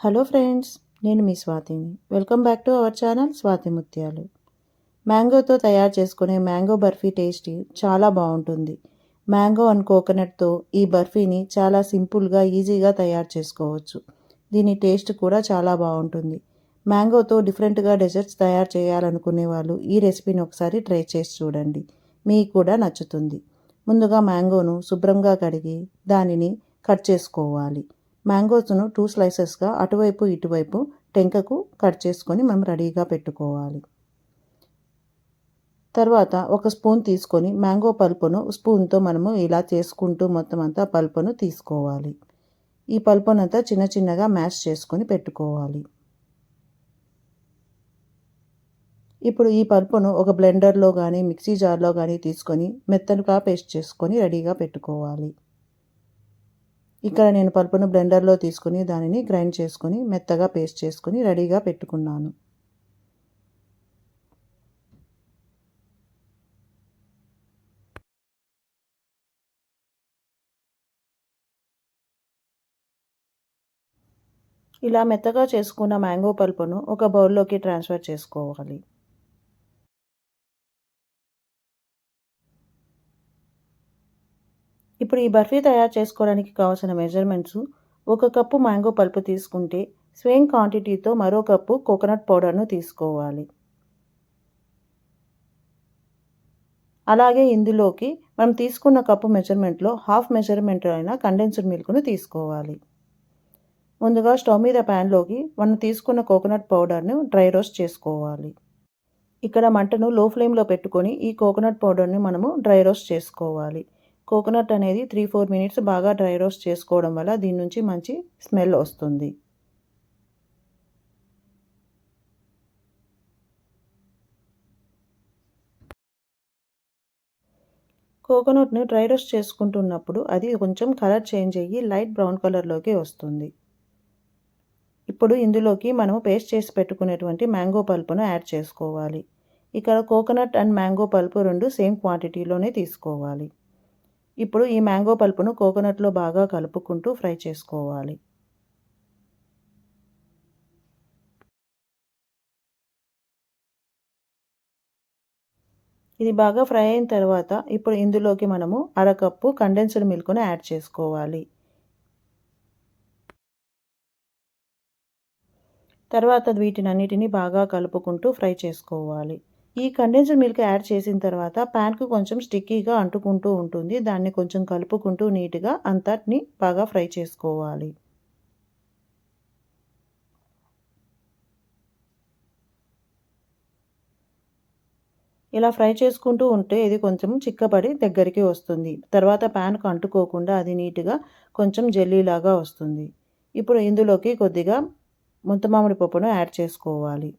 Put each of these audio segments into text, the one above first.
Hello friends, నేను మీ స్వాతిని. Welcome back to our channel Swathi Muthyalu. మ్యాంగోతో తయారు చేసుకునే మ్యాంగో బర్ఫీ టేస్ట్ చాలా బాగుంటుంది. మ్యాంగో అండ్ కోకోనట్తో ఈ బర్ఫీని చాలా సింపుల్గా ఈజీగా తయారు చేసుకోవచ్చు. దీని టేస్ట్ కూడా చాలా బాగుంటుంది. మ్యాంగోతో డిఫరెంట్గా డెజర్ట్స్ తయారు చేయాలనుకునే వాళ్ళు ఈ రెసిపీని ఒకసారి ట్రై చేసి చూడండి. మీకు కూడా నచ్చుతుంది. ముందుగా మ్యాంగోను శుభ్రంగా కడిగి దానిని కట్ చేసుకోవాలి. మ్యాంగోస్ను 2 స్లైసెస్గా అటువైపు ఇటువైపు టెంకకు కట్ చేసుకొని మనం రెడీగా పెట్టుకోవాలి. తర్వాత ఒక స్పూన్ తీసుకొని మ్యాంగో పల్పును స్పూన్తో మనము ఇలా చేసుకుంటూ మొత్తం అంతా పల్పును తీసుకోవాలి. ఈ పల్పునంతా చిన్న చిన్నగా మ్యాష్ చేసుకొని పెట్టుకోవాలి. ఇప్పుడు ఈ పల్పును ఒక బ్లెండర్లో కానీ మిక్సీ జార్లో కానీ తీసుకొని మెత్తగా పేస్ట్ చేసుకొని రెడీగా పెట్టుకోవాలి. ఇక్కడ నేను పల్పును బ్లెండర్లో తీసుకుని దానిని గ్రైండ్ చేసుకొని మెత్తగా పేస్ట్ చేసుకొని రెడీగా పెట్టుకున్నాను. ఇలా మెత్తగా చేసుకున్న మ్యాంగో పల్పును ఒక బౌల్లోకి ట్రాన్స్ఫర్ చేసుకోవాలి. ఇప్పుడు ఈ బర్ఫీ తయారు చేసుకోవడానికి కావాల్సిన మెజర్మెంట్స్: 1 కప్పు మ్యాంగో పల్పు తీసుకుంటే సేమ్ క్వాంటిటీతో మరో కప్పు కోకోనట్ పౌడర్ను తీసుకోవాలి. అలాగే ఇందులోకి మనం తీసుకున్న కప్పు మెజర్మెంట్లో హాఫ్ మెజర్మెంట్ అయిన కండెన్స్డ్ మిల్క్ను తీసుకోవాలి. ముందుగా స్టవ్ మీద ప్యాన్లోకి మనం తీసుకున్న కోకోనట్ పౌడర్ను డ్రై రోస్ట్ చేసుకోవాలి. ఇక్కడ మంటను లో ఫ్లేమ్లో పెట్టుకొని ఈ కోకోనట్ పౌడర్ని మనము డ్రై రోస్ట్ చేసుకోవాలి. కోకోనట్ అనేది 3-4 మినిట్స్ బాగా డ్రై రోస్ట్ చేసుకోవడం వల్ల దీని నుంచి మంచి స్మెల్ వస్తుంది. కోకోనట్ను డ్రై రోస్ట్ చేసుకుంటున్నప్పుడు అది కొంచెం కలర్ చేంజ్ అయ్యి లైట్ బ్రౌన్ కలర్లోకి వస్తుంది. ఇప్పుడు ఇందులోకి మనము పేస్ట్ చేసి పెట్టుకునేటువంటి మ్యాంగో పల్పును యాడ్ చేసుకోవాలి. ఇక్కడ coconut and mango pulp 2 same క్వాంటిటీలోనే తీసుకోవాలి. ఇప్పుడు ఈ మ్యాంగో పల్పును కోకోనట్లో బాగా కలుపుకుంటూ ఫ్రై చేసుకోవాలి. ఇది బాగా ఫ్రై అయిన తర్వాత ఇప్పుడు ఇందులోకి మనము అరకప్పు కండెన్స్డ్ మిల్క్ను యాడ్ చేసుకోవాలి. తర్వాత వీటినన్నిటిని బాగా కలుపుకుంటూ ఫ్రై చేసుకోవాలి. ఈ కండెన్స్డ్ మిల్క్ యాడ్ చేసిన తర్వాత ప్యాన్కు కొంచెం స్టిక్కీగా అంటుకుంటూ ఉంటుంది. దాన్ని కొంచెం కలుపుకుంటూ నీట్గా అంతటిని బాగా ఫ్రై చేసుకోవాలి. ఇలా ఫ్రై చేసుకుంటూ ఉంటే ఇది కొంచెం చిక్కబడి దగ్గరికి వస్తుంది. తర్వాత ప్యాన్కు అంటుకోకుండా అది నీట్గా కొంచెం జెల్లీలాగా వస్తుంది. ఇప్పుడు ఇందులోకి కొద్దిగా ముంతమామిడి పప్పును యాడ్ చేసుకోవాలి.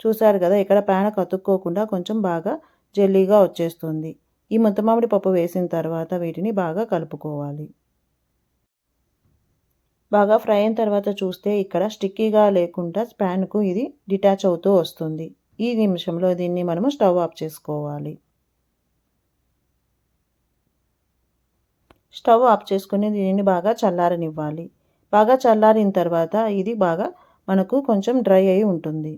చూసారు కదా, ఇక్కడ ప్యాన్కు అతుక్కోకుండా కొంచెం బాగా జెల్లీగా వచ్చేస్తుంది. ఈ ముంతమామిడి పప్పు వేసిన తర్వాత వీటిని బాగా కలుపుకోవాలి. బాగా ఫ్రై అయిన తర్వాత చూస్తే ఇక్కడ స్టిక్కీగా లేకుండా ప్యాన్కు ఇది డిటాచ్ అవుతూ వస్తుంది. ఈ నిమిషంలో దీన్ని మనము స్టవ్ ఆఫ్ చేసుకోవాలి. స్టవ్ ఆఫ్ చేసుకుని దీనిని బాగా చల్లారనివ్వాలి. బాగా చల్లారిన తర్వాత ఇది బాగా మనకు కొంచెం డ్రై అయి ఉంటుంది.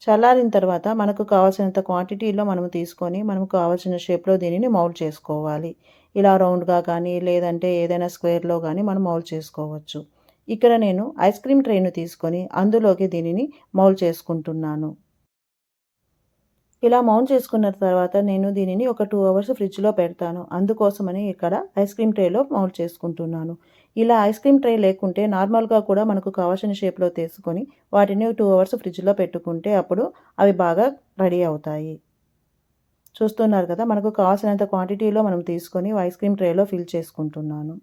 చల్లారిన తర్వాత మనకు కావాల్సినంత క్వాంటిటీలో మనము తీసుకొని మనకు కావాల్సిన షేప్లో దీనిని మౌల్డ్ చేసుకోవాలి. ఇలా రౌండ్గా కానీ లేదంటే ఏదైనా స్క్వేర్లో కానీ మనం మౌల్డ్ చేసుకోవచ్చు. ఇక్కడ నేను ఐస్ క్రీమ్ ట్రేను తీసుకొని అందులోకి దీనిని మౌల్డ్ చేసుకుంటున్నాను. ఇలా మౌల్డ్ చేసుకున్న తర్వాత నేను దీనిని ఒక 2 అవర్స్ ఫ్రిడ్జ్లో పెడతాను. అందుకోసమని ఇక్కడ ఐస్ క్రీమ్ ట్రేలో మౌల్డ్ చేసుకుంటున్నాను. ఇలా ఐస్ క్రీమ్ ట్రే లేకుంటే నార్మల్గా కూడా మనకు కావాల్సిన షేప్లో తీసుకొని వాటిని 2 అవర్స్ ఫ్రిడ్జ్లో పెట్టుకుంటే అప్పుడు అవి బాగా రెడీ అవుతాయి. చూస్తున్నారు కదా, మనకు కావాల్సినంత క్వాంటిటీలో మనం తీసుకొని ఐస్ క్రీమ్ ట్రేలో ఫిల్ చేసుకుంటున్నాను.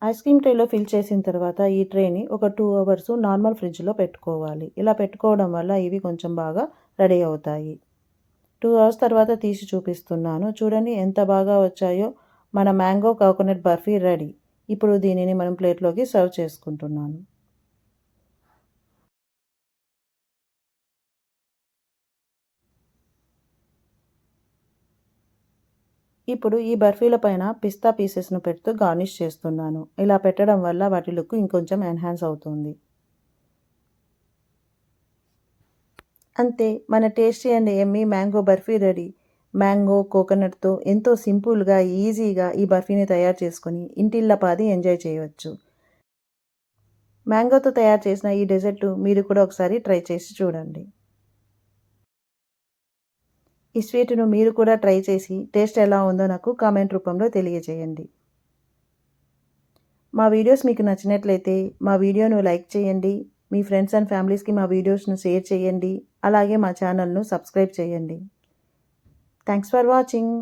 ఐస్ క్రీమ్ ట్రేలో ఫిల్ చేసిన తర్వాత ఈ ట్రేని ఒక 2 అవర్స్ నార్మల్ ఫ్రిడ్జ్లో పెట్టుకోవాలి. ఇలా పెట్టుకోవడం వల్ల ఇవి కొంచెం బాగా రెడీ అవుతాయి. 2 అవర్స్ తర్వాత తీసి చూపిస్తున్నాను. చూడండి ఎంత బాగా వచ్చాయో. మన మ్యాంగో కోకోనట్ బర్ఫీ రెడీ. ఇప్పుడు దీనిని మనం ప్లేట్లోకి సర్వ్ చేసుకుంటున్నాను. ఇప్పుడు ఈ బర్ఫీల పైన పిస్తా పీసెస్ను పెడుతూ గార్నిష్ చేస్తున్నాను. ఇలా పెట్టడం వల్ల వాటి లుక్ ఇంకొంచెం ఎన్హాన్స్ అవుతుంది. అంతే, మన tasty and yummy mango barfi ready. Mango, కోకోనట్తో ఎంతో సింపుల్గా, ఈజీగా ఈ బర్ఫీని తయారు చేసుకొని ఇంటిల్లపాది ఎంజాయ్ చేయవచ్చు. మ్యాంగోతో తయారు చేసిన ఈ డెజర్ట్ మీరు కూడా ఒకసారి ట్రై చేసి చూడండి. ఈ స్వీట్‌ను మీరు కూడా ట్రై చేసి టేస్ట్ ఎలా ఉందో నాకు కామెంట్ రూపంలో తెలియజేయండి. మా వీడియోస్ మీకు నచ్చినట్లయితే మా వీడియోను లైక్ చేయండి. మీ ఫ్రెండ్స్ అండ్ ఫ్యామిలీస్‌కి మా వీడియోస్‌ను షేర్ చేయండి. అలాగే మా ఛానల్‌ను సబ్స్క్రైబ్ చేయండి. Thanks for watching.